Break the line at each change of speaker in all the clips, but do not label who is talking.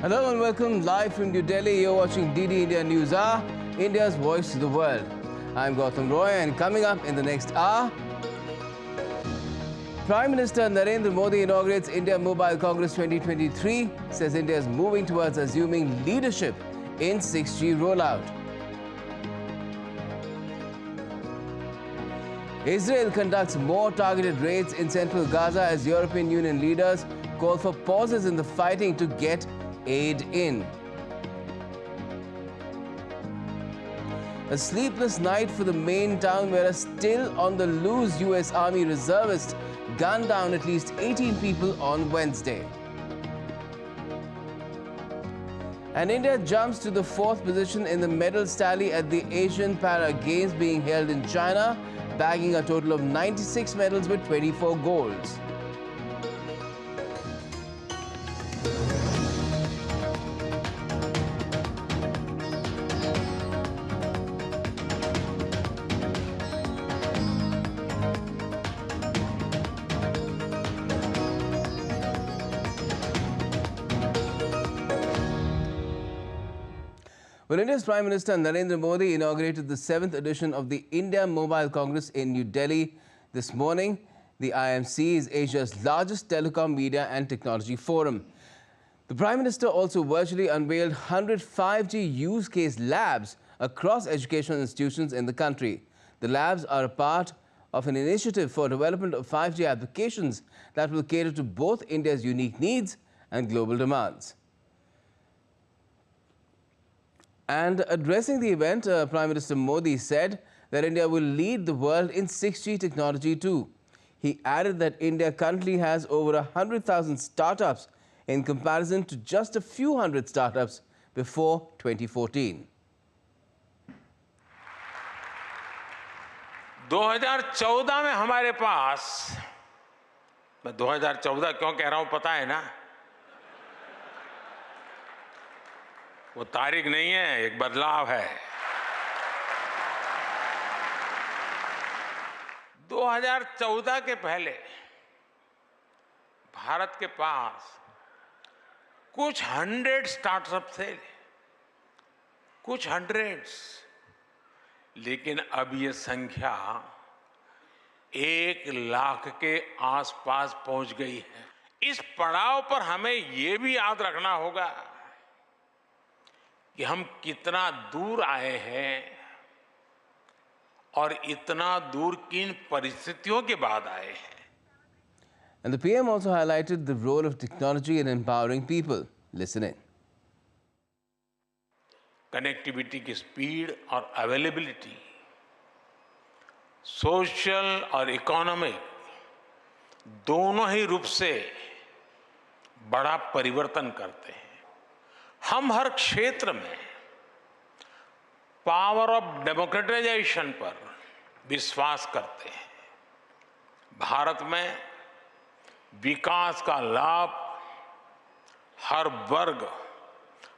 Hello and welcome live from New Delhi. You're watching DD India News Hour, India's voice to the world. I'm Gautam Roy, and coming up in the next hour, Prime Minister Narendra Modi inaugurates India Mobile Congress 2023, says India is moving towards assuming leadership in 6G rollout. Israel conducts more targeted raids in central Gaza as European Union leaders call for pauses in the fighting to get aid in. A sleepless night for the Maine town where a still on the loose US Army reservist gunned down at least 18 people on Wednesday. And India jumps to the 4th position in the medals tally at the Asian Para Games being held in China, bagging a total of 96 medals with 24 golds. Well, India's Prime Minister Narendra Modi inaugurated the 7th edition of the India Mobile Congress in New Delhi this morning. The IMC is Asia's largest telecom, media and technology forum. The Prime Minister also virtually unveiled 100 5G use case labs across educational institutions in the country. The labs are a part of an initiative for development of 5G applications that will cater to both India's unique needs and global demands. And addressing the event, Prime Minister Modi said that India will lead the world in 6G technology too. He added that India currently has over 100,000 startups in comparison to just a few hundred startups before 2014.
2014 में हमारे पास, मैं 2014 क्यों कह रहा हूं पता है ना? वो तारीख नहीं है, एक बदलाव है। 2014 के पहले भारत के पास कुछ 100 स्टार्टअप थे, कुछ 100s, लेकिन अब ये संख्या 1 लाख के आसपास पहुंच गई है। इस पड़ाव पर हमें ये भी याद रखना होगा कि हम कितना दूर आए हैं और इतना दूर किन परिस्थितियों के बाद आए हैं।
And the PM also highlighted the role of technology in empowering people. Listen in.
Connectivity की स्पीड और अवेलेबिलिटी सोशल और इकोनॉमिक दोनों ही रूप से बड़ा परिवर्तन करते हैं। हम हर क्षेत्र में पावर ऑफ डेमोक्रेटाइजेशन पर विश्वास करते हैं। भारत में विकास का लाभ हर वर्ग,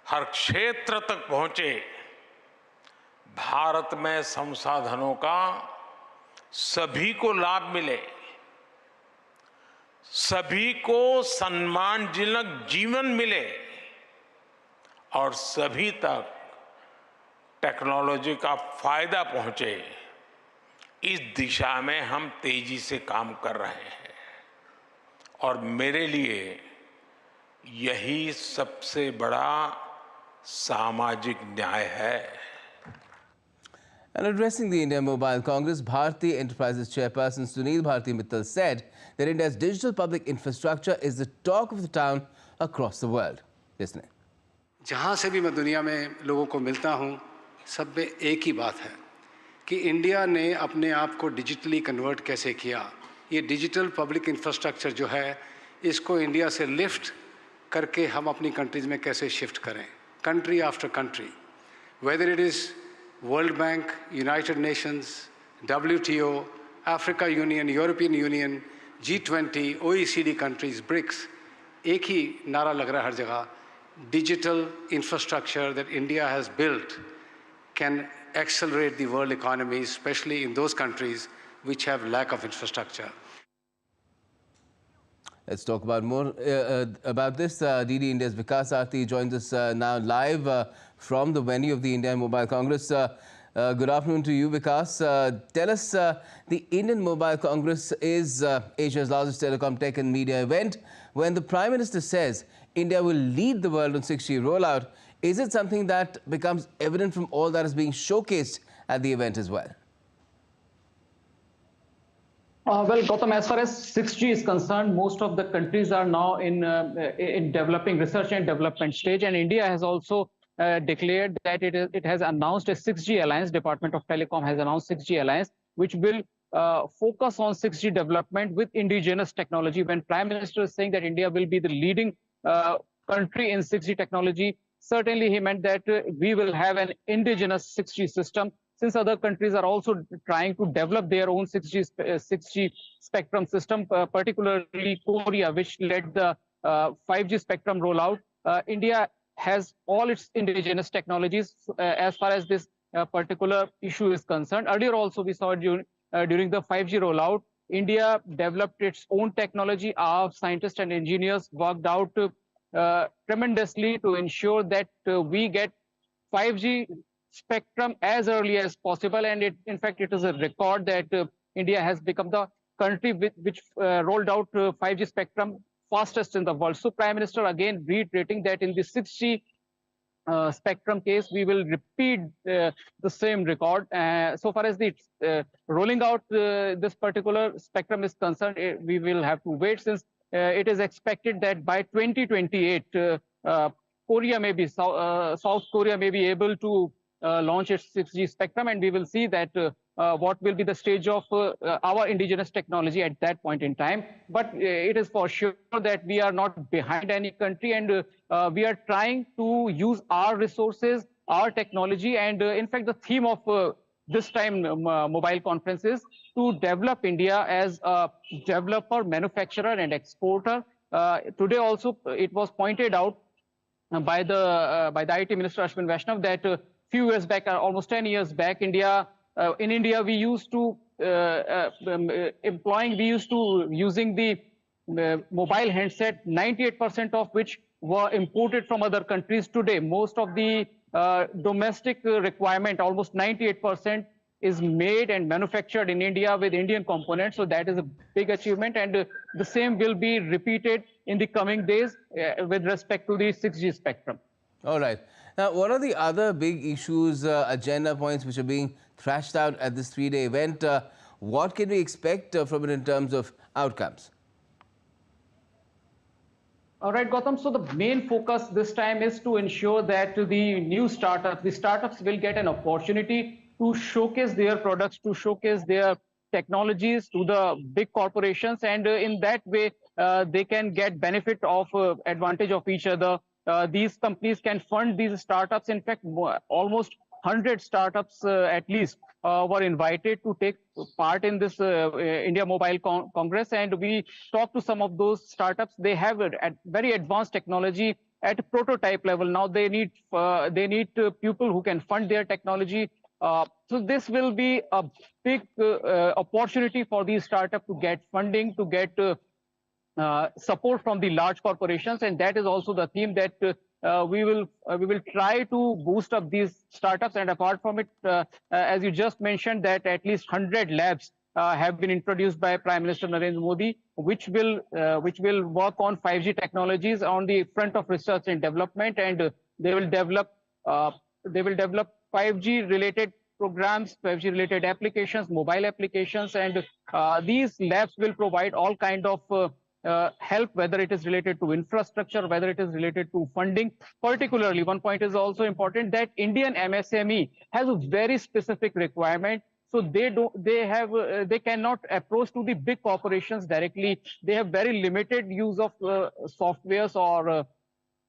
हर क्षेत्र तक पहुंचे। भारत में संसाधनों का सभी को लाभ मिले, सभी को सम्मानजनक जीवन मिले और सभी तक टेक्नोलॉजी का फायदा पहुंचे। इस दिशा में हम तेजी से काम कर रहे हैं और मेरे लिए यही सबसे बड़ा सामाजिक न्याय है।
And addressing the India Mobile Congress, Bharti Enterprises Chairperson Sunil Bharti Mittal said that India's digital public infrastructure is the talk of the town across the world. Listen in.
जहाँ से भी मैं दुनिया में लोगों को मिलता हूँ, सब में एक ही बात है कि इंडिया ने अपने आप को डिजिटली कन्वर्ट कैसे किया। ये डिजिटल पब्लिक इंफ्रास्ट्रक्चर जो है, इसको इंडिया से लिफ्ट करके हम अपनी कंट्रीज़ में कैसे शिफ्ट करें, country after country, whether it is World Bank, United Nations, WTO, Africa Union, European Union, G20, OECD countries, BRICS, एक ही नारा लग रहा है हर जगह, digital infrastructure that India has built can accelerate the world economy, especially in those countries which have lack of infrastructure.
Let's talk about more about this. DD India's Vikas Arthi joins us now live from the venue of the India Mobile Congress. Good afternoon to you, Vikas. Tell us, the Indian Mobile Congress is Asia's largest telecom, tech and media event. When the Prime Minister says India will lead the world on 6G rollout, is it something that becomes evident from all that is being showcased at the event as well?
Well, Gautam, as far as 6G is concerned, most of the countries are now in developing research and development stage, and India has also declared that it has announced a 6G alliance. Department of Telecom has announced 6G alliance, which will focus on 6G development with indigenous technology. When Prime Minister is saying that India will be the leading country in 6G technology, certainly he meant that we will have an indigenous 6G system, since other countries are also trying to develop their own 6G spectrum system, particularly Korea, which led the 5G spectrum rollout. India has all its indigenous technologies as far as this particular issue is concerned. Earlier also we saw during the 5G rollout, India developed its own technology. Our scientists and engineers worked out tremendously to ensure that we get 5G spectrum as early as possible, and in fact it is a record that India has become the country which rolled out 5G spectrum fastest in the world. So Prime Minister again reiterating that in the 6G spectrum case we will repeat the same record. So far as the rolling out this particular spectrum is concerned, we will have to wait, since it is expected that by 2028 Korea may be South Korea may be able to launch its 6G spectrum, and we will see that what will be the stage of our indigenous technology at that point in time. But it is for sure that we are not behind any country, and we are trying to use our resources, our technology, and in fact the theme of this time mobile conference is to develop India as a developer, manufacturer and exporter. Today also it was pointed out by the IT Minister Ashwin Vaishnav that few years back, almost 10 years back, in India, we used to using the mobile handset, 98% of which were imported from other countries. Today, most of the domestic requirement, almost 98%, is made and manufactured in India with Indian components. So that is a big achievement, and the same will be repeated in the coming days with respect to the 6G spectrum.
All right. Now, what are the other big issues, agenda points which are being thrashed out at this three-day event? What can we expect from it in terms of outcomes?
All right, Gautam. So the main focus this time is to ensure that the new startups will get an opportunity to showcase their products, to showcase their technologies to the big corporations, and in that way they can get benefit of advantage of each other. These companies can fund these startups. In fact, almost 100 startups at least were invited to take part in this India Mobile Congress, and we talked to some of those startups. They have a very advanced technology at a prototype level. Now they need people who can fund their technology. So this will be a big opportunity for these startups to get funding, to get support from the large corporations, and that is also the theme that we will try to boost up these startups. And apart from it, as you just mentioned, that at least 100 labs have been introduced by Prime Minister Narendra Modi, which will work on 5G technologies on the front of research and development, and they will develop 5G related programs, 5G related applications, mobile applications, and these labs will provide all kind of help, whether it is related to infrastructure, whether it is related to funding. Particularly, one point is also important, that Indian MSME has a very specific requirement. So they cannot approach to the big corporations directly. They have very limited use of softwares or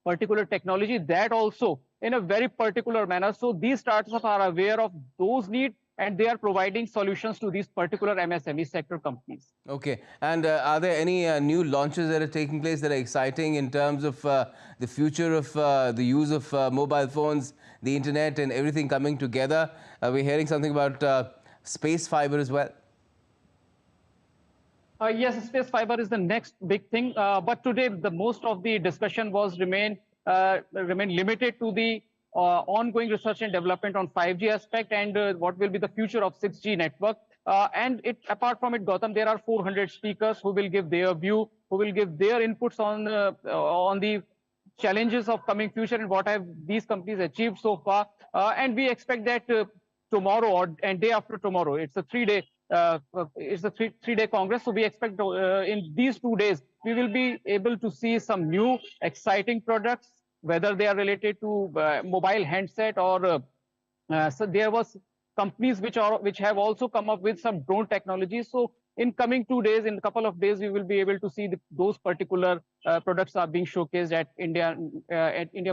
particular technology, that also in a very particular manner. So these startups are aware of those needs, and they are providing solutions to these particular MSME sector companies.
Okay. And are there any new launches that are taking place that are exciting in terms of the future of the use of mobile phones, the internet and everything coming together? We're hearing something about space fiber as well.
Yes, space fiber is the next big thing. But today, the most of the discussion was remain limited to the ongoing research and development on 5G aspect and what will be the future of 6G network. Apart from it, Gautam, there are 400 speakers who will give their view, who will give their inputs on the challenges of coming future and what have these companies achieved so far. And we expect that tomorrow and day after tomorrow, it's a three-day Congress. So we expect in these 2 days, we will be able to see some new exciting products, whether they are related to mobile handset or so there was companies which have also come up with some drone technologies. So in coming 2 days, in a couple of days, we will be able to see those particular products are being showcased at India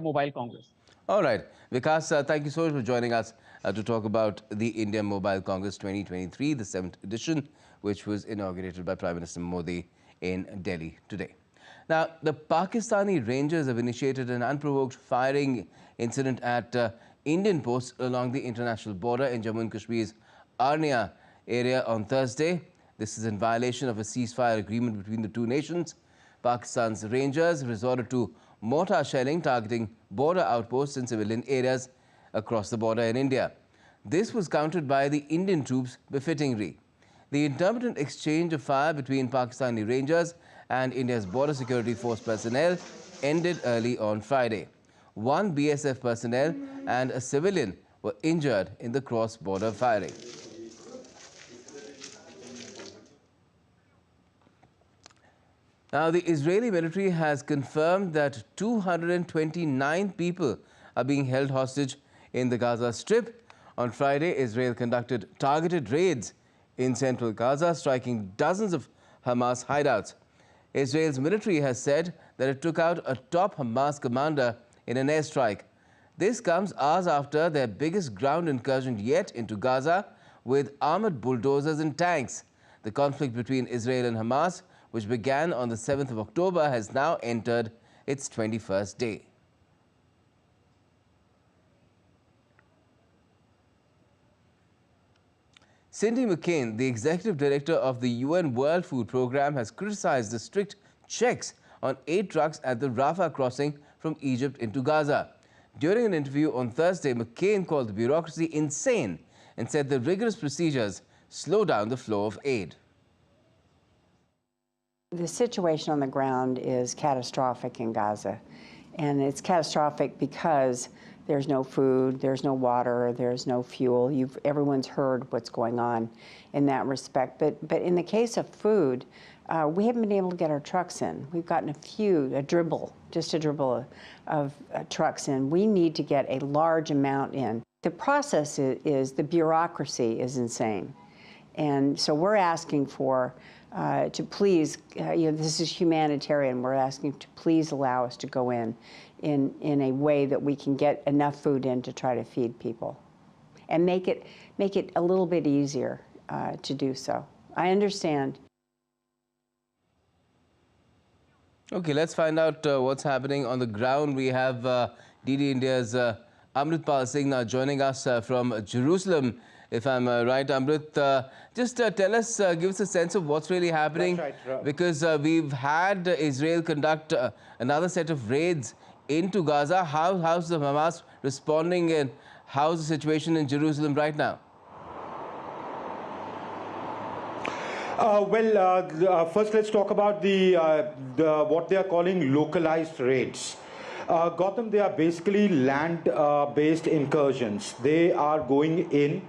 Mobile Congress.
All right. Vikas, thank you so much for joining us to talk about the India Mobile Congress 2023, the 7th edition, which was inaugurated by Prime Minister Modi in Delhi today. Now, the Pakistani Rangers have initiated an unprovoked firing incident at Indian posts along the international border in Jammu and Kashmir's Arnia area on Thursday. This is in violation of a ceasefire agreement between the two nations. Pakistan's Rangers resorted to mortar shelling targeting border outposts in civilian areas across the border in India. This was countered by the Indian troops befittingly. The intermittent exchange of fire between Pakistani Rangers and India's Border Security Force personnel ended early on Friday. One BSF personnel and a civilian were injured in the cross-border firing. Now, the Israeli military has confirmed that 229 people are being held hostage in the Gaza Strip. On Friday, Israel conducted targeted raids in central Gaza, striking dozens of Hamas hideouts. Israel's military has said that it took out a top Hamas commander in an airstrike. This comes hours after their biggest ground incursion yet into Gaza with armored bulldozers and tanks. The conflict between Israel and Hamas, which began on the 7th of October, has now entered its 21st day. Cindy McCain, the executive director of the UN World Food Programme, has criticized the strict checks on aid trucks at the Rafah crossing from Egypt into Gaza. During an interview on Thursday, McCain called the bureaucracy insane and said the rigorous procedures slow down the flow of aid.
The situation on the ground is catastrophic in Gaza, and it's catastrophic because there's no food, there's no water, there's no fuel. Everyone's heard what's going on in that respect. But in the case of food, we haven't been able to get our trucks in. We've gotten just a dribble of trucks in. We need to get a large amount in. The process is the bureaucracy is insane. And so we're asking for to please, this is humanitarian, we're asking to please allow us to go in a way that we can get enough food in to try to feed people and make it a little bit easier to do so. I understand.
Okay, let's find out what's happening on the ground. We have DD India's Amritpal Singh now joining us from Jerusalem. If I'm right, Amrit, just tell us, give us a sense of what's really happening.
That's right.
Because we've had Israel conduct another set of raids into Gaza. How's the Hamas responding, and how's the situation in Jerusalem right now?
First let's talk about what they are calling localized raids. Gautam, they are basically land-based incursions. They are going in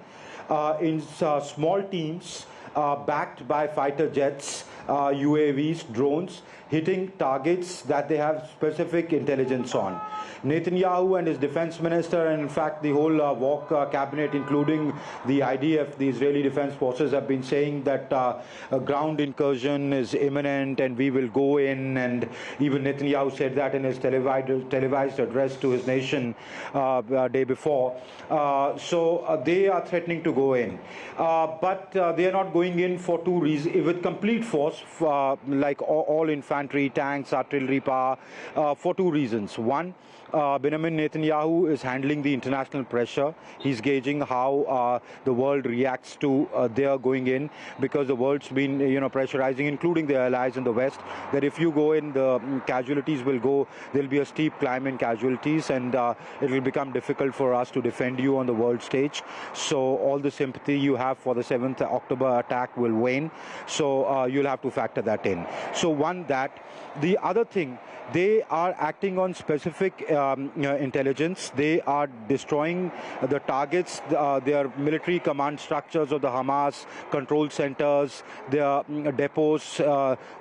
small teams backed by fighter jets, UAVs, drones, hitting targets that they have specific intelligence on. Netanyahu and his defense minister, and in fact the whole war cabinet, including the IDF, the Israeli Defense Forces, have been saying that a ground incursion is imminent and we will go in, and even Netanyahu said that in his televised address to his nation day before. So they are threatening to go in. But they are not going in for two reasons, with complete force, like all infantry, tanks, artillery power, for two reasons. One, Benjamin Netanyahu is handling the international pressure. He's gauging how the world reacts to their going in, because the world's been, pressurizing, including the allies in the West, that if you go in, the casualties will go. There'll be a steep climb in casualties, and it will become difficult for us to defend you on the world stage. So all the sympathy you have for the 7th October attack will wane. So you'll have to factor that in. So one, that. The other thing, they are acting on specific intelligence. They are destroying the targets, their military command structures of the Hamas, control centers, their depots,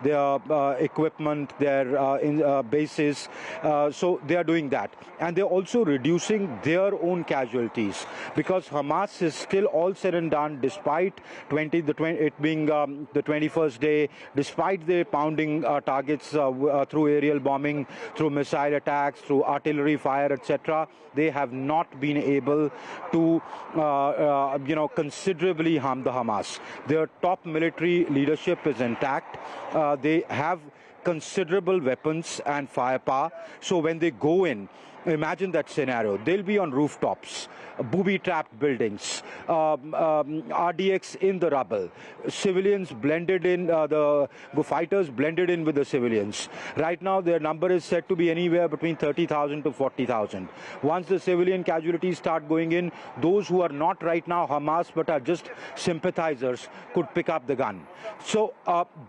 their equipment, their bases. So they are doing that. And they're also reducing their own casualties, because Hamas is still all said and done, despite it being the 21st day, despite the pounding targets through aerial bombing, through missile attacks, through artillery fire, etc. They have not been able to, considerably harm the Hamas. Their top military leadership is intact. They have considerable weapons and firepower. So when they go in, imagine that scenario. They'll be on rooftops, booby-trapped buildings, RDX in the rubble, civilians blended in, the fighters blended in with the civilians. Right now, their number is said to be anywhere between 30,000 to 40,000. Once the civilian casualties start going in, those who are not right now Hamas but are just sympathizers could pick up the gun. So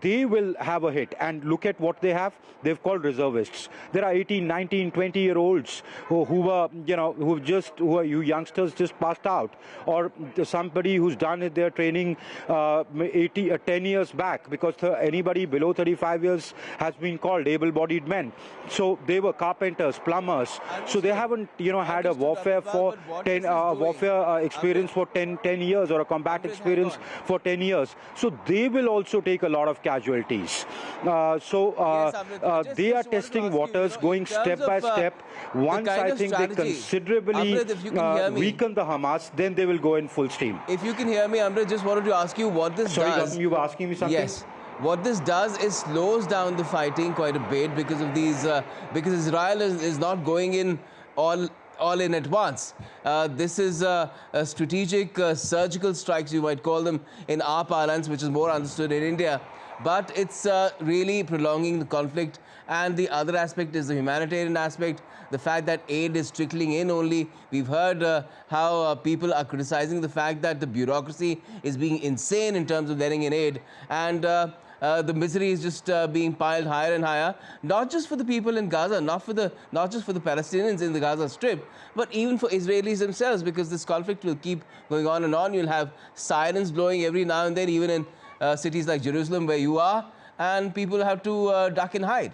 they will have a hit. And look at what they have. They've called reservists. There are 18, 19, 20-year-olds who are youngsters just passed out, or somebody who's done their training 10 years back, because anybody below 35 years has been called able-bodied men. So they were carpenters, plumbers. So they haven't had a warfare for 10 experience for 10 years, or a combat experience for 10 years. So they will also take a lot of casualties. They are testing waters, going step by step. Once I think they considerably weaken the Hamas, then they will go in full steam.
If you can hear me, Amrit, just wanted to ask you what this does.
Sorry, Gautam, you were asking me something?
Yes. What this does is slows down the fighting quite a bit, because of these, because Israel is not going in all in at once. This is a strategic surgical strikes, you might call them in our parlance, which is more understood in India. But it's really prolonging the conflict. And the other aspect is the humanitarian aspect, the fact that aid is trickling in only. We've heard how people are criticizing the fact that the bureaucracy is being insane in terms of letting in aid. And the misery is just being piled higher and higher, not just for the people in Gaza, not just for the Palestinians in the Gaza Strip, but even for Israelis themselves, because this conflict will keep going on and on. You'll have sirens blowing every now and then, even in cities like Jerusalem, where you are, and people have to duck and hide.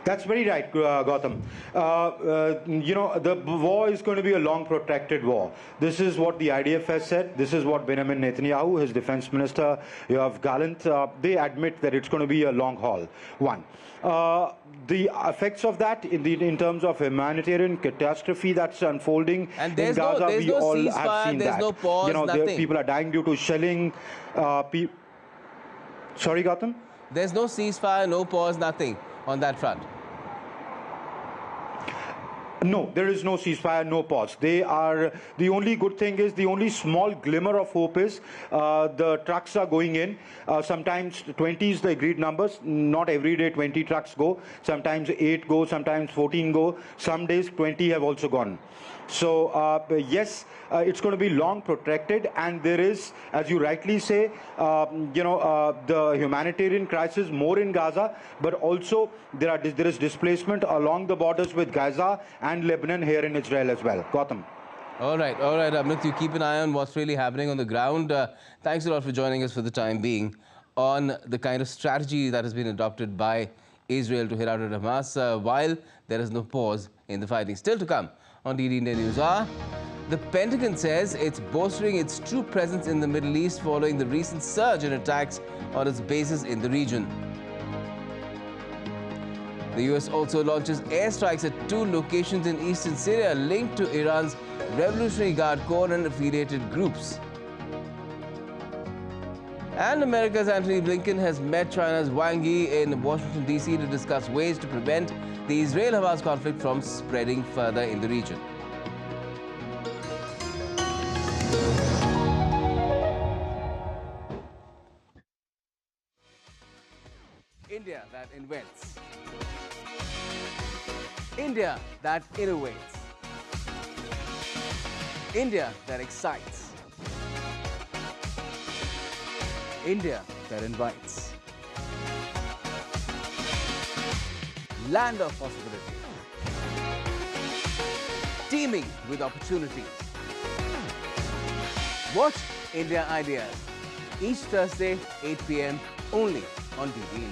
That's very right, Gautam. The war is going to be a long, protracted war. This is what the IDF has said. This is what Benjamin Netanyahu, his defense minister, Yoav Gallant, they admit that it's going to be a long haul. One. The effects of that in terms of humanitarian catastrophe that's unfolding in Gaza, we all have seen that.
There's no pause, nothing.
People are dying due to shelling. Sorry, Gautam?
There's no ceasefire, no pause, nothing on that front.
No, there is no ceasefire, no pause. They are, the only good thing is, the only small glimmer of hope is the trucks are going in. Sometimes 20 is the agreed numbers. Not every day 20 trucks go. Sometimes 8 go, sometimes 14 go. Some days 20 have also gone. So yes, it's going to be long, protracted, and there is, as you rightly say, the humanitarian crisis more in Gaza, but also there is displacement along the borders with Gaza and Lebanon here in Israel as well. Gautam.
All right, Amrit, you keep an eye on what's really happening on the ground. Thanks a lot for joining us for the time being on the kind of strategy that has been adopted by Israel to hit out at Hamas, while there is no pause in the fighting. Still to come on DD India News Hour, the Pentagon says it's bolstering its troop presence in the Middle East following the recent surge in attacks on its bases in the region. The US also launches airstrikes at 2 locations in eastern Syria linked to Iran's Revolutionary Guard Corps and affiliated groups. And America's Antony Blinken has met China's Wang Yi in Washington, D.C. to discuss ways to prevent the Israel-Hamas conflict from spreading further in the region. India that invents. India that innovates. India that excites. India that invites. Land of possibility. Teeming with opportunities. Watch India Ideas each Thursday, 8 p.m. only on DD India.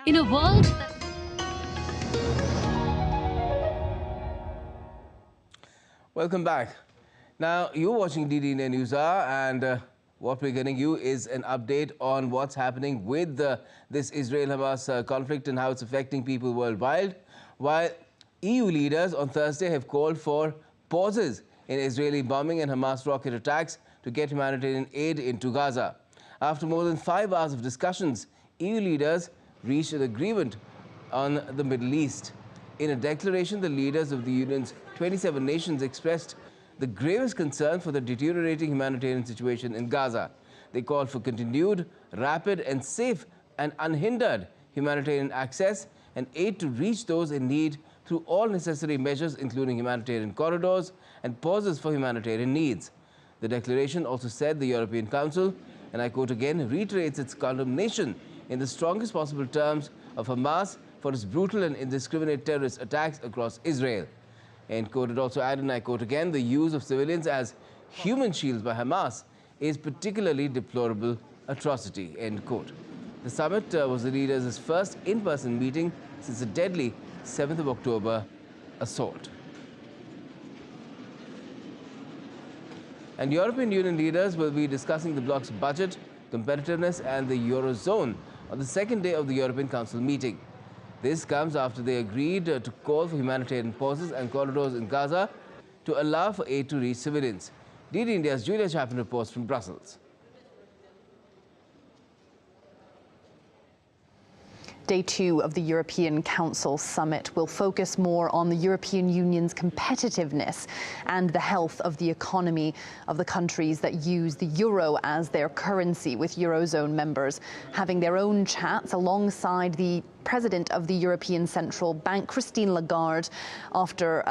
In a world that...
Welcome back. Now, you're watching DD India News Hour, and what we're getting you is an update on what's happening with this Israel-Hamas conflict and how it's affecting people worldwide. While EU leaders on Thursday have called for pauses in Israeli bombing and Hamas rocket attacks to get humanitarian aid into Gaza. After more than 5 hours of discussions, EU leaders reached an agreement on the Middle East. In a declaration, the leaders of the Union's 27 nations expressed the gravest concern for the deteriorating humanitarian situation in Gaza. They called for continued, rapid and safe and unhindered humanitarian access and aid to reach those in need through all necessary measures, including humanitarian corridors and pauses for humanitarian needs. The declaration also said the European Council, and I quote again, reiterates its condemnation in the strongest possible terms of Hamas for its brutal and indiscriminate terrorist attacks across Israel. End quote. It also added, and I quote again, the use of civilians as human shields by Hamas is particularly deplorable atrocity. End quote. The summit was the leaders' first in-person meeting since the deadly 7th of October assault. And European Union leaders will be discussing the bloc's budget, competitiveness and the Eurozone on the second day of the European Council meeting. This comes after they agreed to call for humanitarian pauses and corridors in Gaza to allow for aid to reach civilians. DD India's Julia Chapman reports from Brussels.
Day 2 of the European Council summit will focus more on the European Union's competitiveness and the health of the economy of the countries that use the euro as their currency, with Eurozone members having their own chats alongside the President of the European Central Bank, Christine Lagarde, after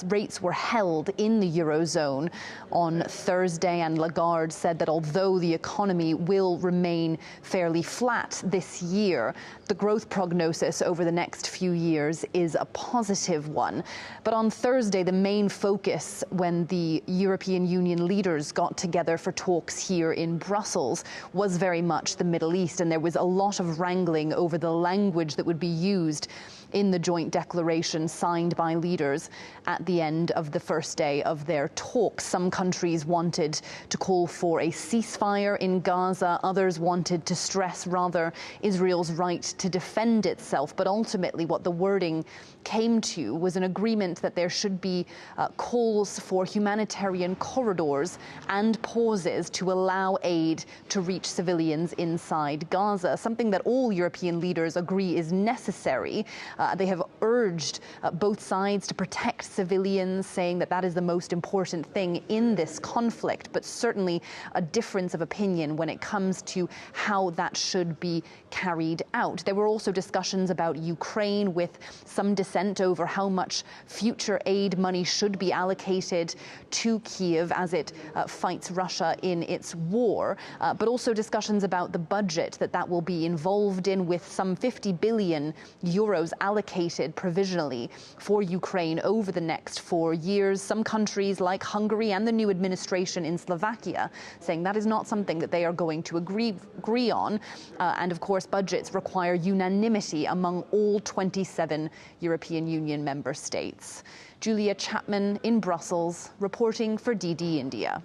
rates were held in the Eurozone on Thursday. And Lagarde said that although the economy will remain fairly flat this year, the growth prognosis over the next few years is a positive one. But on Thursday, the main focus when the European Union leaders got together for talks here in Brussels was very much the Middle East, and there was a lot of wrangling over the language that would be used in the joint declaration signed by leaders at the end of the first day of their talks. Some countries wanted to call for a ceasefire in Gaza. Others wanted to stress rather Israel's right to defend itself. But ultimately what the wording came to was an agreement that there should be calls for humanitarian corridors and pauses to allow aid to reach civilians inside Gaza, something that all European leaders agree is necessary. They have urged both sides to protect civilians, saying that that is the most important thing in this conflict, but certainly a difference of opinion when it comes to how that should be carried out. There were also discussions about Ukraine, with some dissent over how much future aid money should be allocated to Kiev as it fights Russia in its war, but also discussions about the budget that will be involved in, with some 50 billion euros allocated provisionally for Ukraine over the next 4 years. Some countries like Hungary and the new administration in Slovakia saying that is not something that they are going to agree on. And of course, budgets require unanimity among all 27 European Union member states. Julia Chapman in Brussels, reporting for DD India.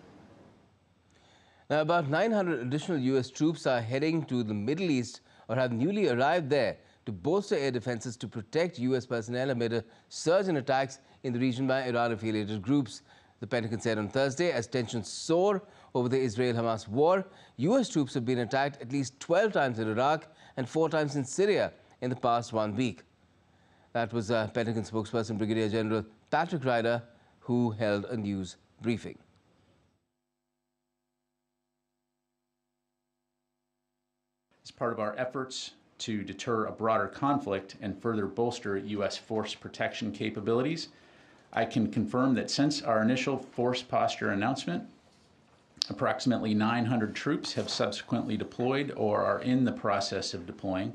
Now, about 900 additional U.S. troops are heading to the Middle East or have newly arrived there to bolster air defenses to protect U.S. personnel amid a surge in attacks in the region by Iran-affiliated groups. The Pentagon said on Thursday, as tensions soar over the Israel-Hamas war, U.S. troops have been attacked at least 12 times in Iraq and 4 times in Syria in the past 1 week. That was Pentagon spokesperson Brigadier General Patrick Ryder, who held a news briefing.
As part of our efforts to deter a broader conflict and further bolster U.S. force protection capabilities, I can confirm that since our initial force posture announcement, approximately 900 troops have subsequently deployed or are in the process of deploying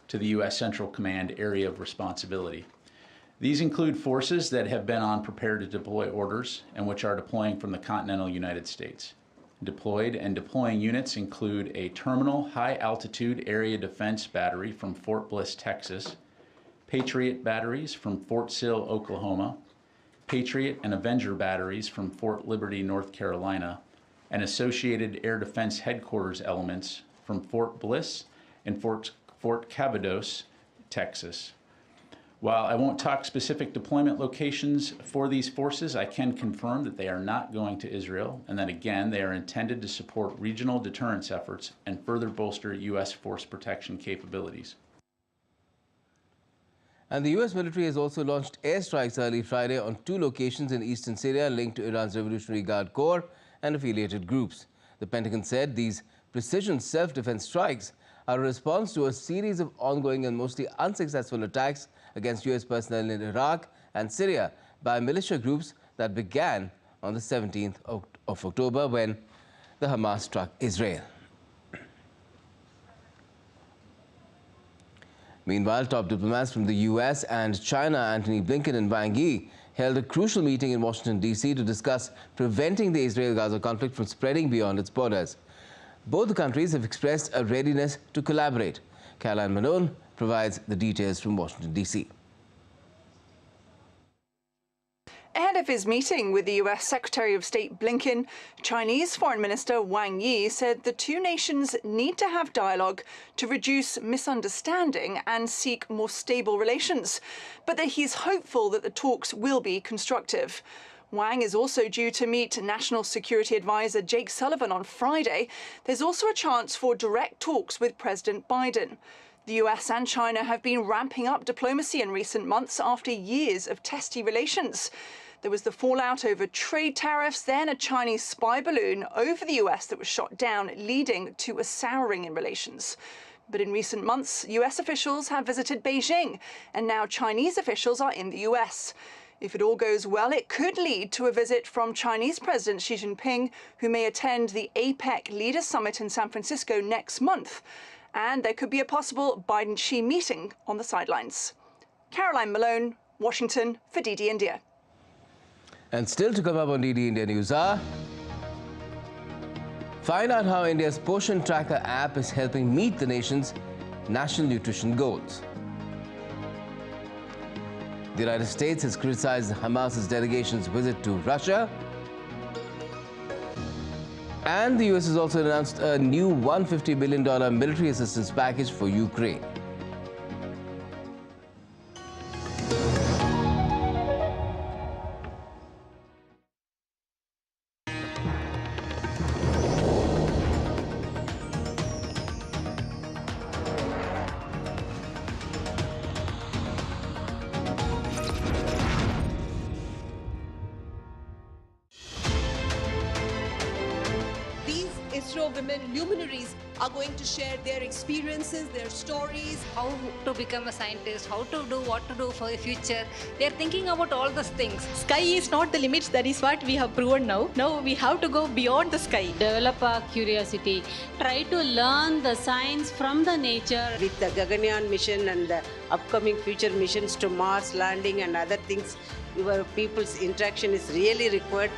to the U.S. Central Command area of responsibility. These include forces that have been on prepare to deploy orders and which are deploying from the continental United States. Deployed and deploying units include a terminal high-altitude area defense battery from Fort Bliss, Texas, Patriot batteries from Fort Sill, Oklahoma, Patriot and Avenger batteries from Fort Liberty, North Carolina, and associated air defense headquarters elements from Fort Bliss and Fort Cavados, Texas. While I won't talk specific deployment locations for these forces, I can confirm that they are not going to Israel and that, again, they are intended to support regional deterrence efforts and further bolster U.S. force protection capabilities.
And the U.S. military has also launched airstrikes early Friday on 2 locations in eastern Syria linked to Iran's Revolutionary Guard Corps and affiliated groups. The Pentagon said these precision self-defense strikes are a response to a series of ongoing and mostly unsuccessful attacks against U.S. personnel in Iraq and Syria by militia groups that began on the 17th of October when the Hamas struck Israel. Meanwhile, top diplomats from the U.S. and China, Antony Blinken and Wang Yi, held a crucial meeting in Washington, D.C. to discuss preventing the Israel-Gaza conflict from spreading beyond its borders. Both the countries have expressed a readiness to collaborate. Caroline Malone provides the details from Washington, D.C.
Ahead of his meeting with the U.S. Secretary of State Blinken, Chinese Foreign Minister Wang Yi said the 2 nations need to have dialogue to reduce misunderstanding and seek more stable relations, but that he's hopeful that the talks will be constructive. Wang is also due to meet National Security Advisor Jake Sullivan on Friday. There's also a chance for direct talks with President Biden. The US and China have been ramping up diplomacy in recent months after years of testy relations. There was the fallout over trade tariffs, then a Chinese spy balloon over the US that was shot down, leading to a souring in relations. But in recent months, US officials have visited Beijing, and now Chinese officials are in the US. If it all goes well, it could lead to a visit from Chinese President Xi Jinping, who may attend the APEC Leaders Summit in San Francisco next month. And there could be a possible Biden-Xi meeting on the sidelines. Caroline Malone, Washington for DD India.
And still to come up on DD India News Hour, find out how India's Poshan Tracker app is helping meet the nation's national nutrition goals. The United States has criticized Hamas's delegation's visit to Russia. And the US has also announced a new $150 billion military assistance package for Ukraine.
ISRO women luminaries are going to share their experiences, their stories.
How to become a scientist, how to do what to do for the future. They're thinking about all those things.
Sky is not the limit, that is what we have proven now. Now we have to go beyond the sky.
Develop our curiosity. Try to learn the science from the nature.
With the Gaganyaan mission and the upcoming future missions to Mars landing and other things, your people's interaction is really required.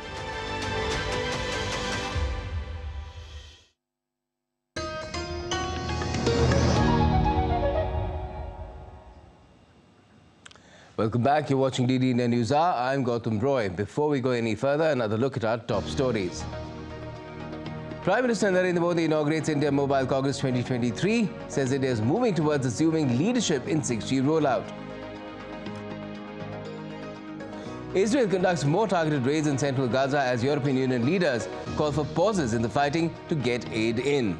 Welcome back. You're watching DD India News Hour. I'm Gautam Roy. Before we go any further, another look at our top stories. Prime Minister Narendra Modi inaugurates India Mobile Congress 2023, says India is moving towards assuming leadership in 6G rollout. Israel conducts more targeted raids in central Gaza as European Union leaders call for pauses in the fighting to get aid in.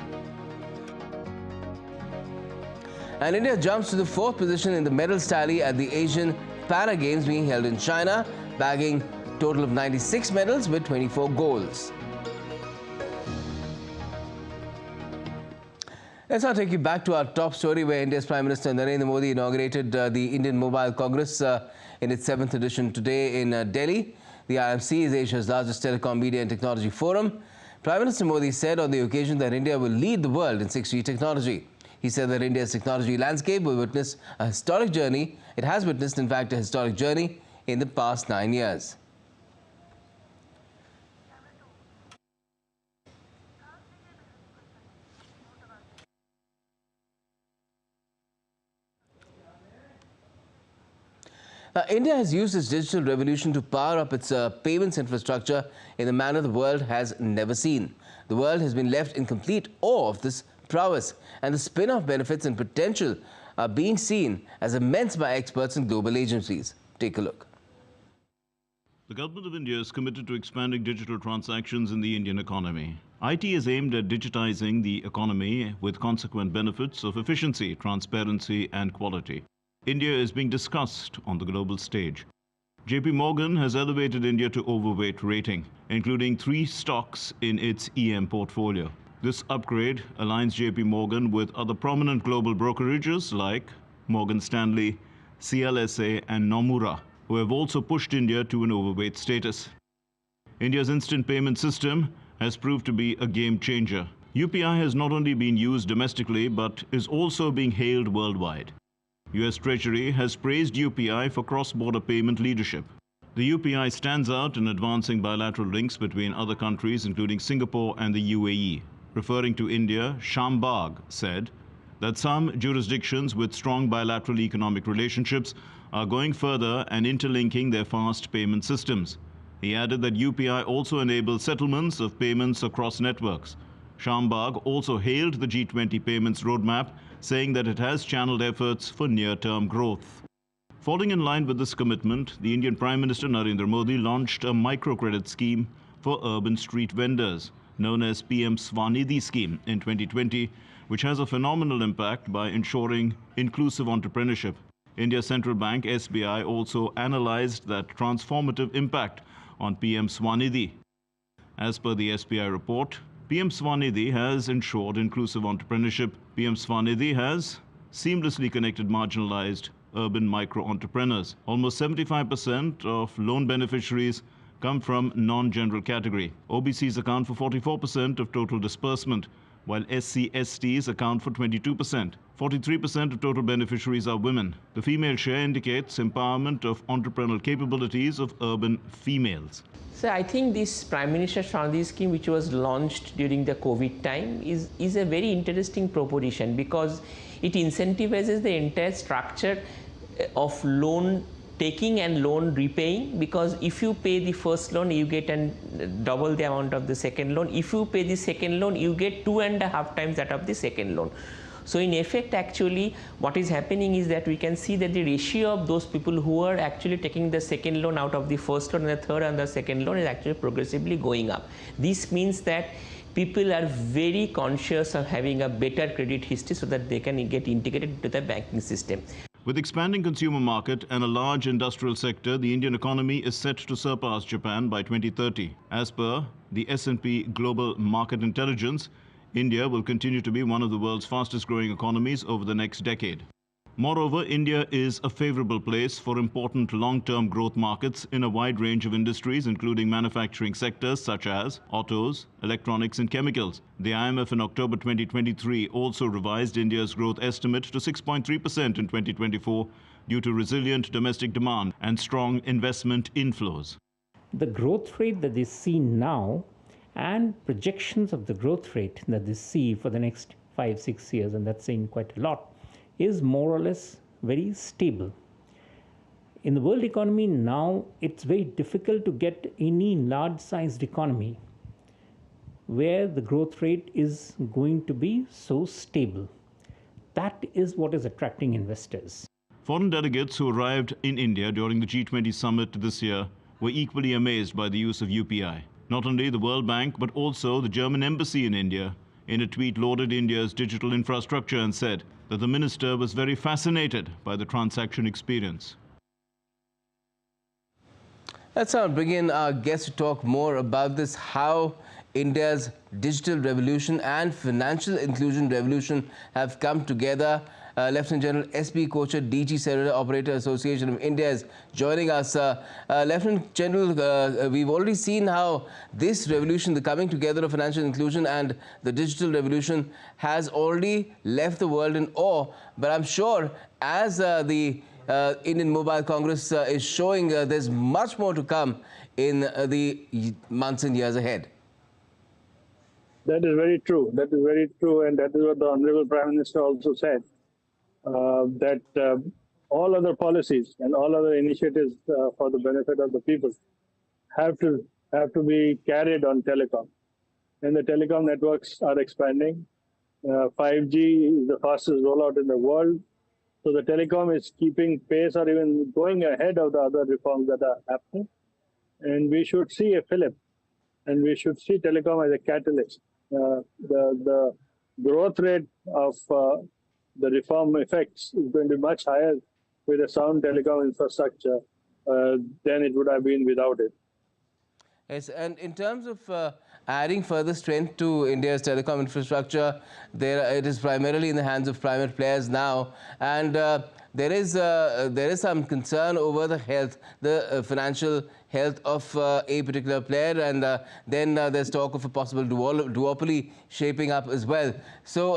And India jumps to the 4th position in the medals tally at the Asian Para Games being held in China, bagging a total of 96 medals with 24 golds. Let's now take you back to our top story, where India's Prime Minister Narendra Modi inaugurated the Indian Mobile Congress in its 7th edition today in Delhi. The IMC is Asia's largest telecom, media and technology forum. Prime Minister Modi said on the occasion that India will lead the world in 6G technology. He said that India's technology landscape will witness a historic journey. It has witnessed, in fact, a historic journey in the past 9 years. India has used its digital revolution to power up its payments infrastructure in a manner the world has never seen. The world has been left in complete awe of this prowess, and the spin-off benefits and potential are being seen as immense by experts and global agencies. Take a look.
The Government of India is committed to expanding digital transactions in the Indian economy. IT is aimed at digitizing the economy with consequent benefits of efficiency, transparency and quality. India is being discussed on the global stage. JP Morgan has elevated India to overweight rating, including 3 stocks in its EM portfolio. This upgrade aligns JP Morgan with other prominent global brokerages like Morgan Stanley, CLSA and Nomura, who have also pushed India to an overweight status. India's instant payment system has proved to be a game changer. UPI has not only been used domestically but is also being hailed worldwide. US Treasury has praised UPI for cross-border payment leadership. The UPI stands out in advancing bilateral links between other countries, including Singapore and the UAE. Referring to India, Shambag said that some jurisdictions with strong bilateral economic relationships are going further and interlinking their fast payment systems. He added that UPI also enables settlements of payments across networks. Shambag also hailed the G20 payments roadmap, saying that it has channeled efforts for near-term growth. Falling in line with this commitment, the Indian Prime Minister Narendra Modi launched a microcredit scheme for urban street vendors, known as PM Swanidhi scheme in 2020, which has a phenomenal impact by ensuring inclusive entrepreneurship. India's central bank, SBI, also analyzed that transformative impact on PM Swanidhi. As per the SBI report, PM Swanidhi has ensured inclusive entrepreneurship. PM Swanidhi has seamlessly connected marginalized urban micro-entrepreneurs. Almost 75% of loan beneficiaries come from non-general category. OBCs account for 44% of total disbursement, while SC/STs account for 22%. 43% of total beneficiaries are women. The female share indicates empowerment of entrepreneurial capabilities of urban females.
So I think this Prime Minister Swanidhi scheme, which was launched during the COVID time, is a very interesting proposition because it incentivizes the entire structure of loan taking and loan repaying, because if you pay the first loan, you get double the amount of the second loan. If you pay the second loan, you get 2.5 times that of the second loan. So in effect, actually, what is happening is that we can see that the ratio of those people who are actually taking the second loan out of the first loan and the third and the second loan is actually progressively going up. This means that people are very conscious of having a better credit history so that they can get integrated into the banking system.
With expanding consumer market and a large industrial sector, the Indian economy is set to surpass Japan by 2030. As per the S&P Global Market Intelligence, India will continue to be one of the world's fastest growing economies over the next decade. Moreover, India is a favorable place for important long-term growth markets in a wide range of industries, including manufacturing sectors such as autos, electronics and chemicals. The IMF in October 2023 also revised India's growth estimate to 6.3% in 2024 due to resilient domestic demand and strong investment inflows.
The growth rate that they see now and projections of the growth rate that they see for the next 5-6 years, and that's saying quite a lot, is more or less very stable. In the world economy now, it's very difficult to get any large-sized economy where the growth rate is going to be so stable. That is what is attracting investors.
Foreign delegates who arrived in India during the G20 summit this year were equally amazed by the use of UPI. Not only the World Bank, but also the German embassy in India, in a tweet lauded India's digital infrastructure and said that the minister was very fascinated by the transaction experience.
Let's now bring in our guest to talk more about this, how India's digital revolution and financial inclusion revolution have come together. Lieutenant General S.B. Kochar, DG Cellular Operator Association of India, is joining us. Lieutenant General, we've already seen how this revolution, the coming together of financial inclusion and the digital revolution, has already left the world in awe. But I'm sure as the Indian Mobile Congress is showing, there's much more to come in the months and years ahead.
That is very true. That is very true, and that is what the Honorable Prime Minister also said. That all other policies and all other initiatives for the benefit of the people have to be carried on telecom, and the telecom networks are expanding. 5G is the fastest rollout in the world, so the telecom is keeping pace or even going ahead of the other reforms that are happening. And we should see a fillip, and we should see telecom as a catalyst. The growth rate of the reform effects is going to be much higher with a sound telecom infrastructure than it would have been without it.
Yes, and in terms of adding further strength to India's telecom infrastructure, it is primarily in the hands of private players now, and there is some concern over the health, the financial health of a particular player, and then there's talk of a possible duopoly shaping up as well. So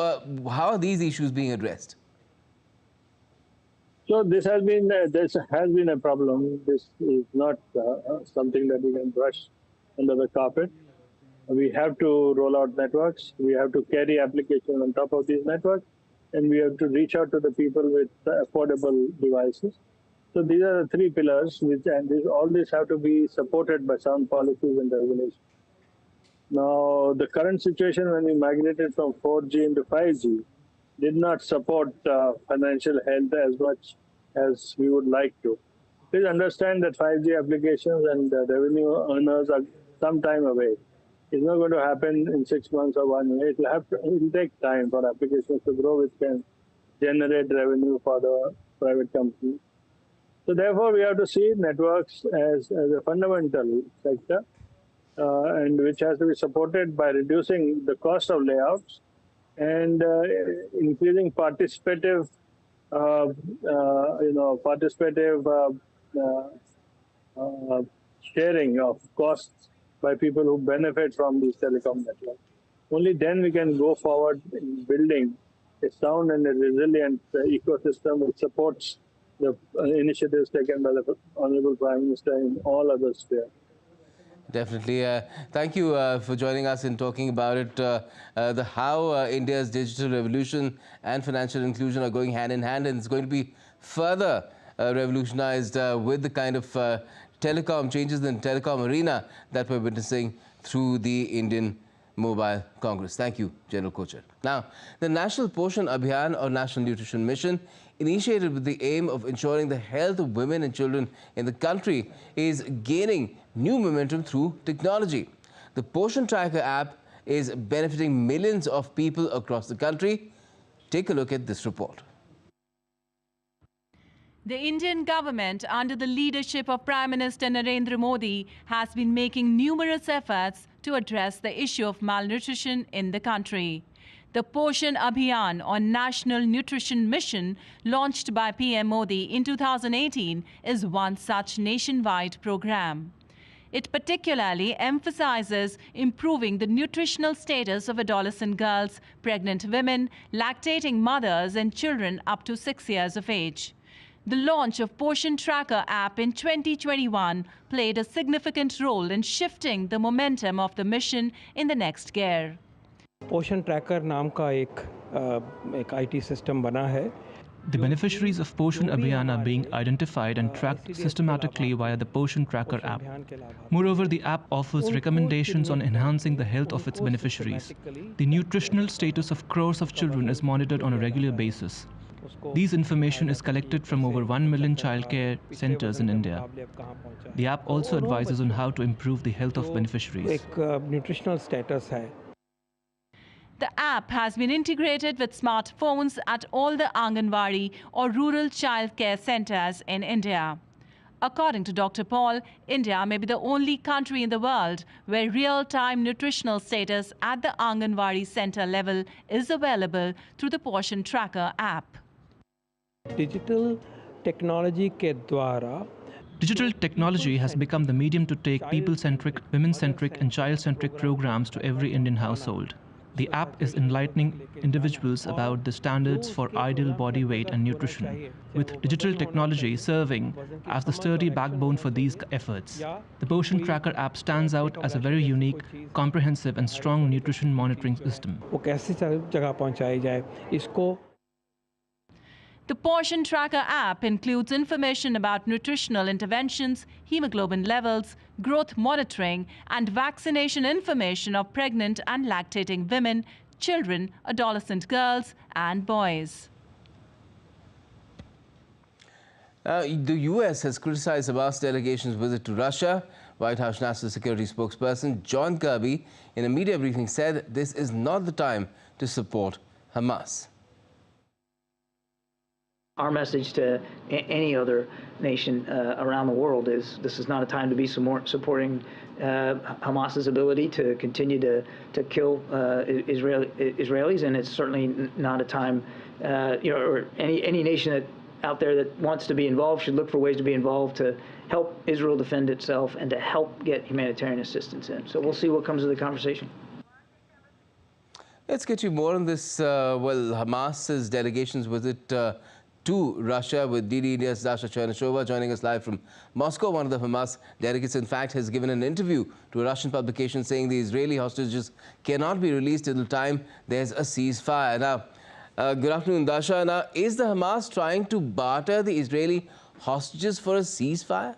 how are these issues being addressed?
So this has been a problem. This is not something that we can brush under the carpet. We have to roll out networks. We have to carry applications on top of these networks, and we have to reach out to the people with affordable devices. So these are the three pillars, all this have to be supported by sound policies and regulations. Now, the current situation when we migrated from 4G into 5G did not support financial health as much as we would like to. Please understand that 5G applications and revenue earners are some time away. It's not going to happen in 6 months or 1 year. It will take time for applications to grow, which can generate revenue for the private companies. So therefore, we have to see networks as a fundamental sector, and which has to be supported by reducing the cost of layouts and increasing participative sharing of costs by people who benefit from these telecom networks. Only then we can go forward in building a sound and a resilient ecosystem which supports the initiatives taken by the Honorable Prime Minister in all other spheres.
Definitely. Thank you for joining us in talking about it, how India's digital revolution and financial inclusion are going hand in hand, and it's going to be further revolutionized with the kind of telecom changes in the telecom arena that we're witnessing through the Indian Mobile Congress. Thank you, General Kochar. Now, the National Poshan Abhiyan or National Nutrition Mission, initiated with the aim of ensuring the health of women and children in the country, is gaining new momentum through technology. The Poshan Tracker app is benefiting millions of people across the country. Take a look at this report.
The Indian government, under the leadership of Prime Minister Narendra Modi, has been making numerous efforts to address the issue of malnutrition in the country. The Poshan Abhiyan or National Nutrition Mission, launched by PM Modi in 2018, is one such nationwide program. It particularly emphasizes improving the nutritional status of adolescent girls, pregnant women, lactating mothers and children up to 6 years of age. The launch of Poshan Tracker app in 2021 played a significant role in shifting the momentum of the mission in the next gear.
Poshan Tracker नाम का एक IT system बना है.
The beneficiaries of Poshan Abhiyan are being identified and tracked systematically via the Poshan Tracker app. Moreover, the app offers recommendations on enhancing the health of its beneficiaries. The nutritional status of crores of children is monitored on a regular basis. These information is collected from over 1 million childcare centers in India. The app also advises on how to improve the health of beneficiaries.
nutritional status hai.
The app has been integrated with smartphones at all the Anganwadi or rural childcare centers in India. According to Dr. Paul, India may be the only country in the world where real-time nutritional status at the Anganwadi center level is available through the Portion Tracker app.
Digital technology ke dwara
Digital technology has become the medium to take people-centric, women-centric and child-centric programs to every Indian household. The app is enlightening individuals about the standards for ideal body weight and nutrition, with digital technology serving as the sturdy backbone for these efforts. The Portion Tracker app stands out as a very unique, comprehensive and strong nutrition monitoring system.
The Portion Tracker app includes information about nutritional interventions, hemoglobin levels, growth monitoring, and vaccination information of pregnant and lactating women, children, adolescent girls, and boys.
The U.S. has criticized Hamas delegation's visit to Russia. White House National Security spokesperson John Kirby, in a media briefing, said this is not the time to support Hamas.
Our message to any other nation around the world is this is not a time to be supporting Hamas's ability to continue to kill Israelis, and it's certainly not a time, or any nation out there that wants to be involved should look for ways to be involved to help Israel defend itself and to help get humanitarian assistance in. So we'll see what comes of the conversation.
Let's get you more on this. Hamas's delegation's visit to Russia with DD India's Dasha Chernysova joining us live from Moscow. One of the Hamas delegates, in fact, has given an interview to a Russian publication saying the Israeli hostages cannot be released till the time there's a ceasefire. Now, good afternoon, Dasha. Now, is the Hamas trying to barter the Israeli hostages for a ceasefire?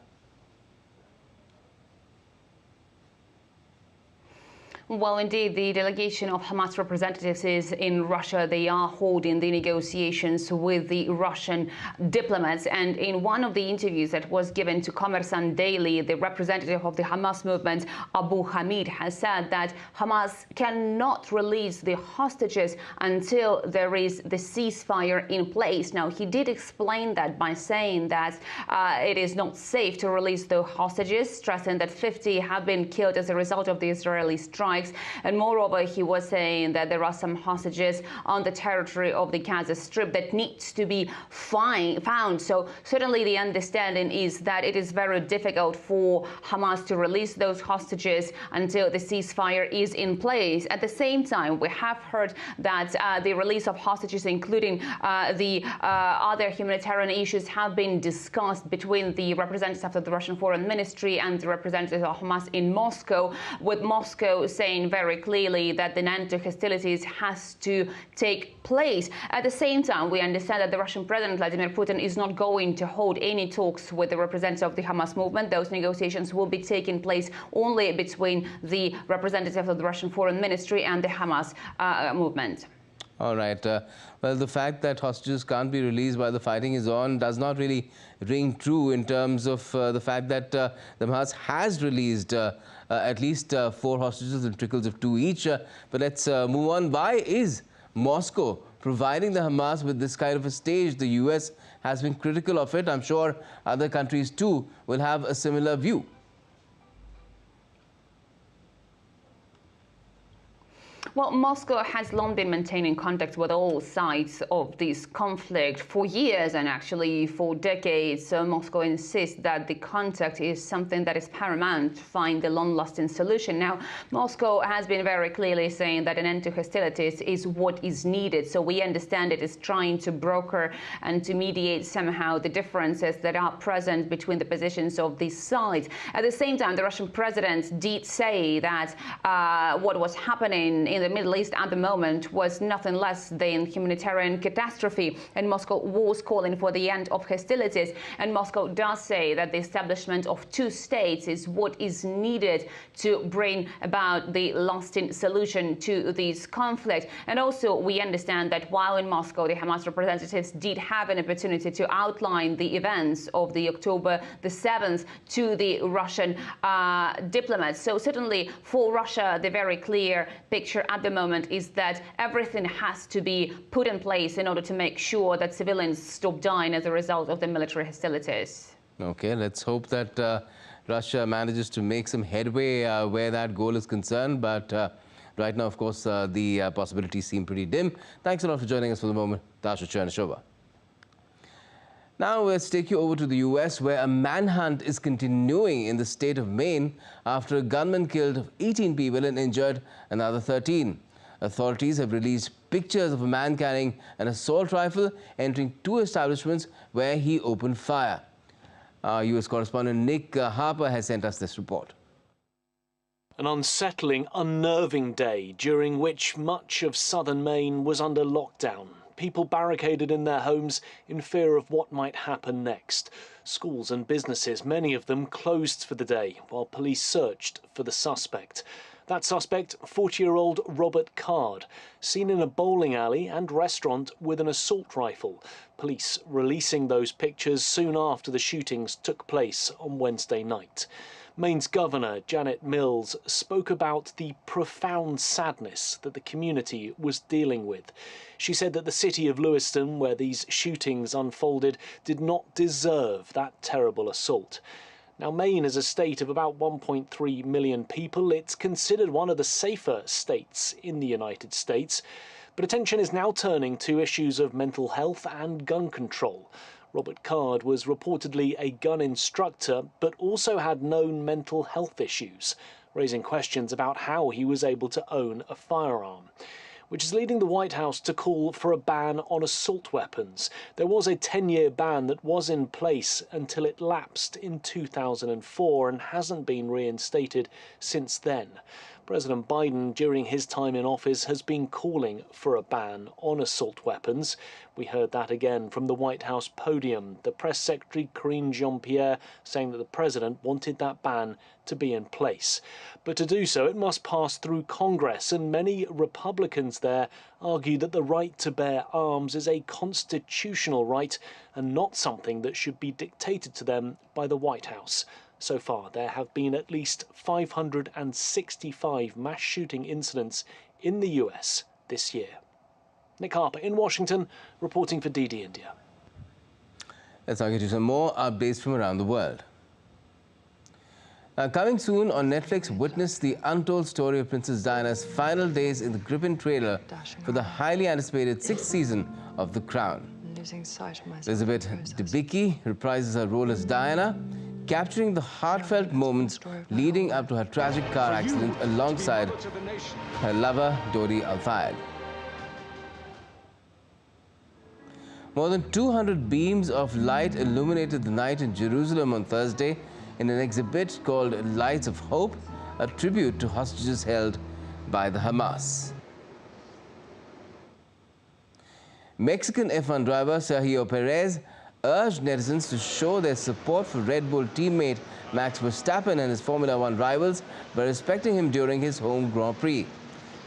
Well, indeed, the delegation of Hamas representatives is in Russia. They are holding the negotiations with the Russian diplomats. And in one of the interviews that was given to Kommersant Daily, the representative of the Hamas movement, Abu Hamid, has said that Hamas cannot release the hostages until there is the ceasefire in place. Now, he did explain that by saying that it is not safe to release the hostages, stressing that 50 have been killed as a result of the Israeli strike. And moreover, he was saying that there are some hostages on the territory of the Gaza Strip that needs to be found. So certainly the understanding is that it is very difficult for Hamas to release those hostages until the ceasefire is in place. At the same time, we have heard that the release of hostages, including the other humanitarian issues, have been discussed between the representatives of the Russian Foreign Ministry and the representatives of Hamas in Moscow, with Moscow saying very clearly that the end to hostilities has to take place. At the same time, we understand that the Russian President Vladimir Putin is not going to hold any talks with the representatives of the Hamas movement. Those negotiations will be taking place only between the representatives of the Russian Foreign Ministry and the Hamas movement.
All right. Well, the fact that hostages can't be released while the fighting is on does not really ring true in terms of the fact that the Hamas has released at least 4 hostages in trickles of 2 each. But let's move on. Why is Moscow providing the Hamas with this kind of a stage? The US has been critical of it. I'm sure other countries too will have a similar view.
Well, Moscow has long been maintaining contact with all sides of this conflict for years and actually for decades. So Moscow insists that the contact is something that is paramount to find a long-lasting solution. Now, Moscow has been very clearly saying that an end to hostilities is what is needed. So we understand it is trying to broker and to mediate somehow the differences that are present between the positions of these sides. At the same time, the Russian president did say that what was happening in the the Middle East at the moment was nothing less than humanitarian catastrophe, and Moscow was calling for the end of hostilities. And Moscow does say that the establishment of two states is what is needed to bring about the lasting solution to this conflict. And also, we understand that while in Moscow, the Hamas representatives did have an opportunity to outline the events of the October the 7th to the Russian diplomats. So certainly for Russia, the very clear picture at the moment is that everything has to be put in place in order to make sure that civilians stop dying as a result of the military hostilities.
Okay, let's hope that Russia manages to make some headway where that goal is concerned. But right now, of course, the possibilities seem pretty dim. Thanks a lot for joining us for the moment, Tasha Chernashova. Now let's take you over to the US, where a manhunt is continuing in the state of Maine after a gunman killed 18 people and injured another 13. Authorities have released pictures of a man carrying an assault rifle entering two establishments where he opened fire. Our US correspondent Nick Harper has sent us this report.
An unsettling, unnerving day during which much of southern Maine was under lockdown. People barricaded in their homes in fear of what might happen next. Schools and businesses, many of them closed for the day, while police searched for the suspect. That suspect, 40-year-old Robert Card, seen in a bowling alley and restaurant with an assault rifle. Police releasing those pictures soon after the shootings took place on Wednesday night. Maine's Governor, Janet Mills, spoke about the profound sadness that the community was dealing with. She said that the city of Lewiston, where these shootings unfolded, did not deserve that terrible assault. Now, Maine is a state of about 1.3 million people. It's considered one of the safer states in the United States. But attention is now turning to issues of mental health and gun control. Robert Card was reportedly a gun instructor, but also had known mental health issues, raising questions about how he was able to own a firearm, which is leading the White House to call for a ban on assault weapons. There was a 10-year ban that was in place until it lapsed in 2004 and hasn't been reinstated since then. President Biden, during his time in office, has been calling for a ban on assault weapons. We heard that again from the White House podium. The press secretary, Karine Jean-Pierre, saying that the president wanted that ban to be in place. But to do so, it must pass through Congress, and many Republicans there argue that the right to bear arms is a constitutional right and not something that should be dictated to them by the White House. So far, there have been at least 565 mass shooting incidents in the US this year. Nick Harper in Washington, reporting for DD India.
Let's now get you some more updates from around the world. Now, coming soon on Netflix, witness the untold story of Princess Diana's final days in the gripping trailer for the highly anticipated 6th season of The Crown. Elizabeth Debicki reprises her role as Diana, capturing the heartfelt moments leading up to her tragic car accident alongside her lover, Dodi Al-Fayed. More than 200 beams of light illuminated the night in Jerusalem on Thursday in an exhibit called Lights of Hope, a tribute to hostages held by the Hamas. Mexican F1 driver Sergio Perez urged netizens to show their support for Red Bull teammate Max Verstappen and his Formula One rivals by respecting him during his home Grand Prix.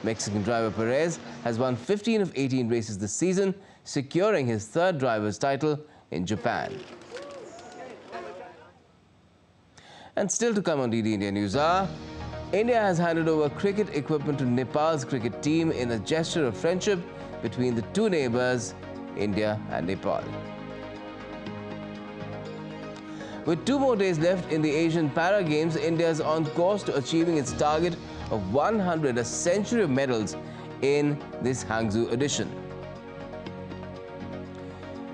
Mexican driver Perez has won 15 of 18 races this season, securing his third driver's title in Japan. And still to come on DD India News Hour, India has handed over cricket equipment to Nepal's cricket team in a gesture of friendship between the two neighbors, India and Nepal. With 2 more days left in the Asian Para Games, India is on course to achieving its target of 100, a century of medals in this Hangzhou edition.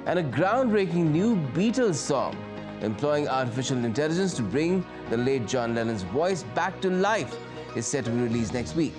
And a groundbreaking new Beatles song employing artificial intelligence to bring the late John Lennon's voice back to life is set to be released next week.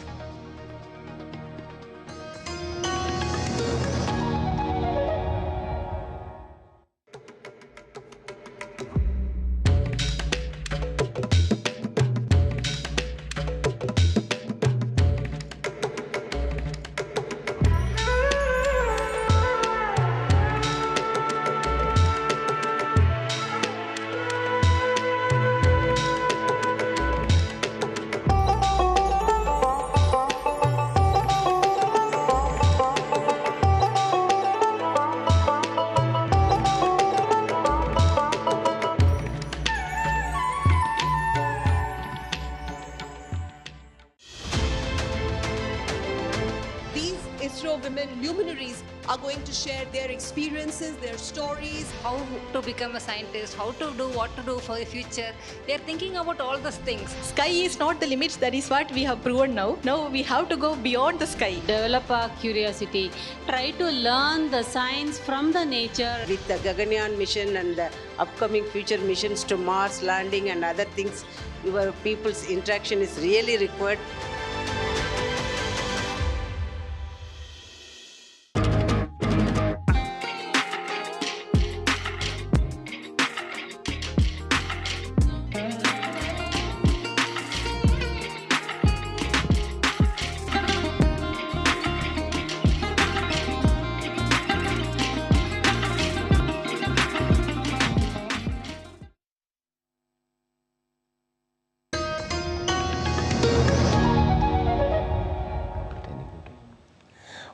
ISRO women luminaries are going to share their experiences, their stories.
How to become a scientist, how to do what to do for the future. They're thinking about all those things.
Sky is not the limit. That is what we have proven now. Now we have to go beyond the sky.
Develop our curiosity. Try to learn the science from the nature.
With the Gaganyaan mission and the upcoming future missions to Mars landing and other things, your people's interaction is really required.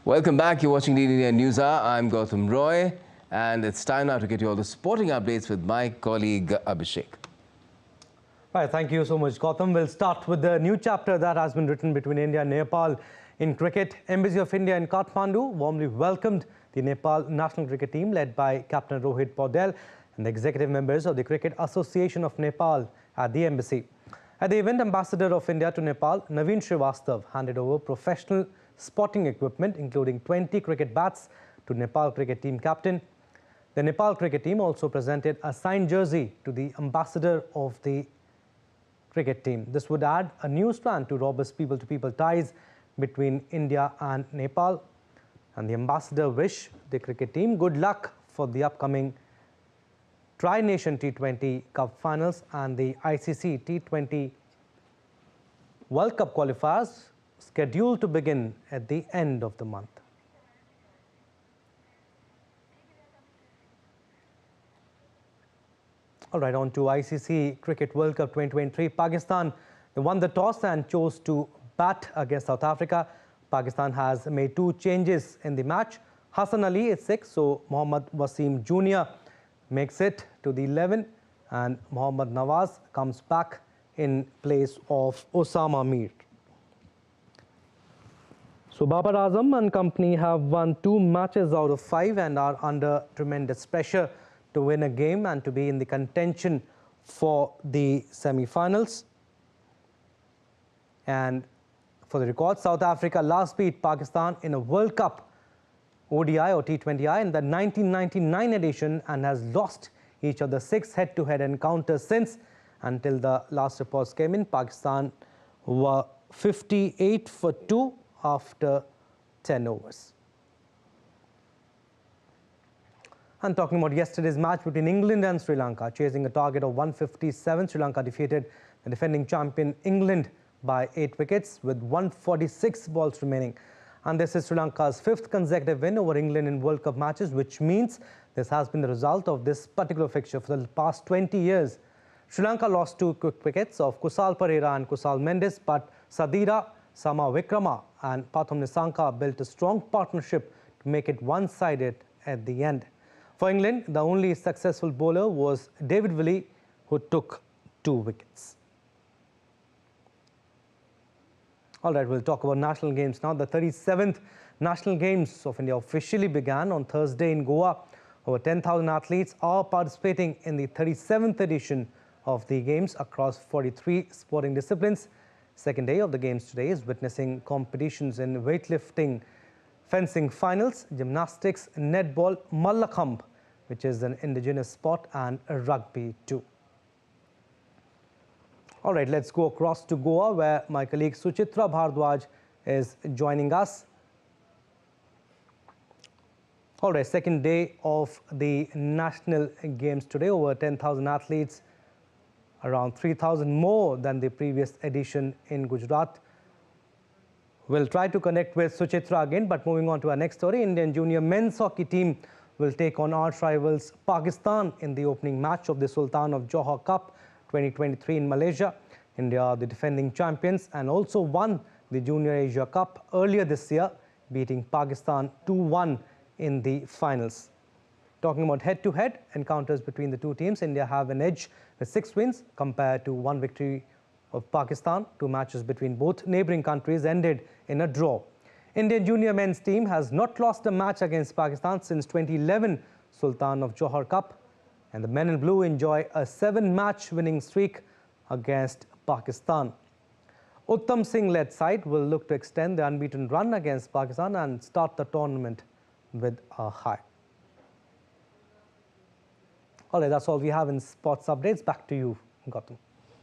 Welcome back. You're watching DD India News Hour. I'm Gautam Roy, and it's time now to get you all the sporting updates with my colleague Abhishek.
Right, thank you so much, Gautam. We'll start with the new chapter that has been written between India and Nepal in cricket. Embassy of India in Kathmandu warmly welcomed the Nepal national cricket team led by Captain Rohit Paudel and the executive members of the Cricket Association of Nepal at the embassy. At the event, Ambassador of India to Nepal, Naveen Srivastav, handed over professional sporting equipment, including 20 cricket bats, to Nepal cricket team captain. The Nepal cricket team also presented a signed jersey to the ambassador of the cricket team. This would add a new strand to robust people-to-people ties between India and Nepal. And the ambassador wished the cricket team good luck for the upcoming Tri-Nation T20 Cup finals and the ICC T20 World Cup qualifiers, scheduled to begin at the end of the month. All right, on to ICC Cricket World Cup 2023. Pakistan, they won the toss and chose to bat against South Africa. Pakistan has made 2 changes in the match. Hassan Ali is sick, so Mohammad Wasim Jr. makes it to the 11, and Mohammad Nawaz comes back in place of Osama Mir. So Babar Azam and company have won 2 matches out of 5 and are under tremendous pressure to win a game and to be in the contention for the semi-finals. And for the record, South Africa last beat Pakistan in a World Cup ODI or T20I in the 1999 edition and has lost each of the 6 head-to-head encounters since. Until the last reports came in, Pakistan were 58 for 2 after 10 overs. And talking about yesterday's match between England and Sri Lanka, chasing a target of 157, Sri Lanka defeated the defending champion England by 8 wickets with 146 balls remaining. And this is Sri Lanka's 5th consecutive win over England in World Cup matches, which means this has been the result of this particular fixture for the past 20 years. Sri Lanka lost 2 quick wickets of Kusal Perera and Kusal Mendes, but Sadira, Sama Vikrama and Pathum Nissanka built a strong partnership to make it one-sided at the end. For England, the only successful bowler was David Willey, who took 2 wickets. All right, we'll talk about national games now. The 37th National Games of India officially began on Thursday in Goa. Over 10,000 athletes are participating in the 37th edition of the Games across 43 sporting disciplines. Second day of the Games today is witnessing competitions in weightlifting, fencing finals, gymnastics, netball, Mallakhambh, which is an indigenous sport, and rugby too. All right, let's go across to Goa, where my colleague Suchitra Bhardwaj is joining us. All right, second day of the National Games today. Over 10,000 athletes, around 3,000 more than the previous edition in Gujarat. We'll try to connect with Suchitra again, but moving on to our next story, Indian junior men's hockey team will take on arch rivals Pakistan in the opening match of the Sultan of Johor Cup 2023 in Malaysia. India are the defending champions and also won the Junior Asia Cup earlier this year, beating Pakistan 2-1 in the finals. Talking about head-to-head encounters between the two teams, India have an edge with 6 wins compared to 1 victory of Pakistan. 2 matches between both neighbouring countries ended in a draw. Indian junior men's team has not lost a match against Pakistan since 2011 Sultan of Johor Cup, and the men in blue enjoy a 7-match winning streak against Pakistan. Uttam Singh-led side will look to extend the unbeaten run against Pakistan and start the tournament with a high. All right, that's all we have in sports updates. Back to you, Gautam.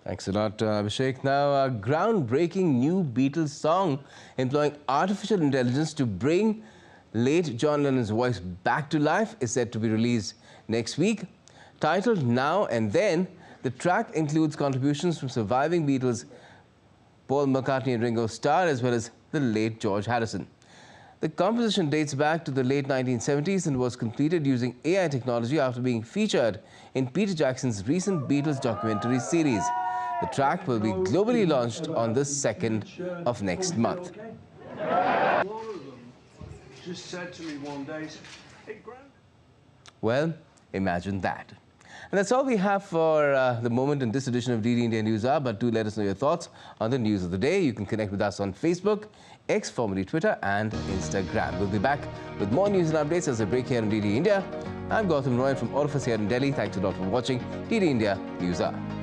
Thanks a lot, Abhishek. Now, a groundbreaking new Beatles song employing artificial intelligence to bring late John Lennon's voice back to life is set to be released next week. Titled Now and Then, the track includes contributions from surviving Beatles Paul McCartney and Ringo Starr, as well as the late George Harrison. The composition dates back to the late 1970s and was completed using AI technology after being featured in Peter Jackson's recent Beatles documentary series. The track will be globally launched on the 2nd of next month.
Just said to me one day, hey,
Well, imagine that. And that's all we have for the moment in this edition of DD India News Hour. But do let us know your thoughts on the news of the day. You can connect with us on Facebook, X, formerly Twitter, and Instagram. We'll be back with more news and updates as a break here on DD India. I'm Gautam Roy, from all of us here in Delhi. Thanks a lot for watching DD India News Hour.